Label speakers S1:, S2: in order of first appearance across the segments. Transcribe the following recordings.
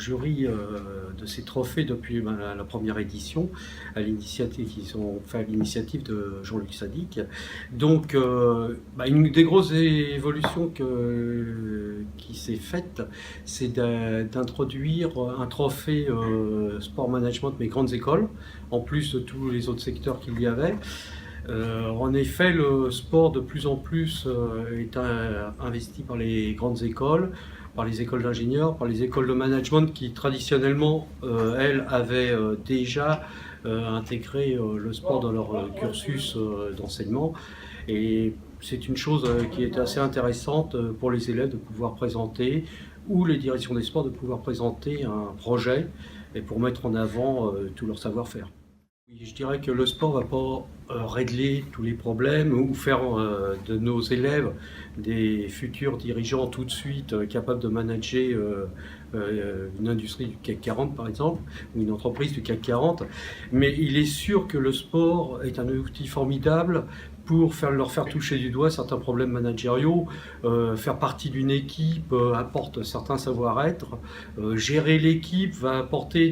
S1: jury de ces trophées depuis la première édition, qu'ils ont fait à l'initiative de Jean-Luc Sadic. Donc, une des grosses évolutions qui s'est faite, c'est d'introduire un trophée sport management mais grandes écoles, en plus de tous les autres secteurs qu'il y avait. En effet, le sport de plus en plus est investi par les grandes écoles, par les écoles d'ingénieurs, par les écoles de management qui traditionnellement, elles, avaient déjà intégré le sport dans leur cursus d'enseignement. Et c'est une chose qui est assez intéressante pour les élèves de pouvoir présenter, ou les directions des sports de pouvoir présenter un projet et pour mettre en avant tout leur savoir-faire. Je dirais que le sport ne va pas régler tous les problèmes ou faire de nos élèves des futurs dirigeants tout de suite capables de manager une industrie du CAC 40 par exemple, ou une entreprise du CAC 40. Mais il est sûr que le sport est un outil formidable pour leur faire toucher du doigt certains problèmes managériaux, faire partie d'une équipe apporte certains savoir-être, gérer l'équipe va apporter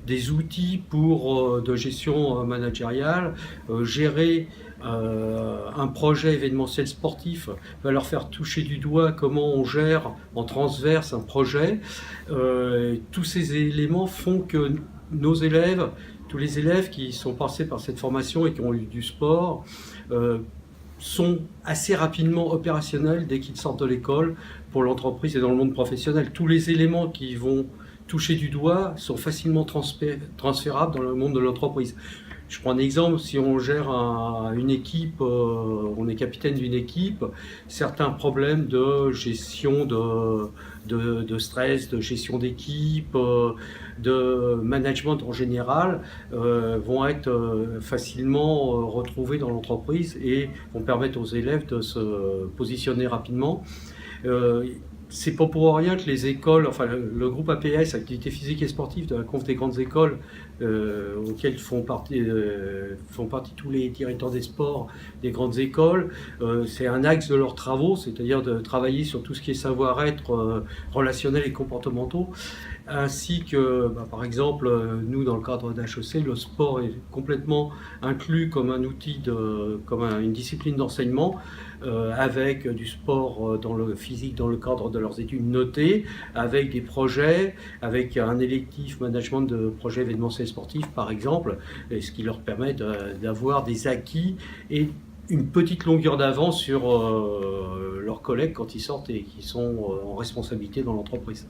S1: des outils de gestion managériale, gérer un projet événementiel sportif va leur faire toucher du doigt comment on gère en transverse un projet. Tous ces éléments font que nos élèves, tous les élèves qui sont passés par cette formation et qui ont eu du sport, sont assez rapidement opérationnels dès qu'ils sortent de l'école pour l'entreprise et dans le monde professionnel. Tous les éléments qui vont toucher du doigt sont facilement transférables dans le monde de l'entreprise. Je prends un exemple, si on gère une équipe, on est capitaine d'une équipe, certains problèmes de gestion de stress, de gestion d'équipe, de management en général vont être facilement retrouvés dans l'entreprise et vont permettre aux élèves de se positionner rapidement. C'est pas pour rien que les écoles, enfin le groupe APS, Activité Physique et Sportive de la Conf des Grandes Écoles, auxquelles font partie tous les directeurs des sports des grandes écoles, c'est un axe de leurs travaux, c'est-à-dire de travailler sur tout ce qui est savoir-être relationnel et comportementaux, ainsi que, par exemple, nous dans le cadre d'HEC, le sport est complètement inclus comme un outil, une discipline d'enseignement, avec du sport dans le physique dans le cadre de leurs études notées, avec des projets, avec un électif management de projets événementiels sportifs par exemple, et ce qui leur permet d'avoir des acquis et une petite longueur d'avance sur leurs collègues quand ils sortent et qui sont en responsabilité dans l'entreprise.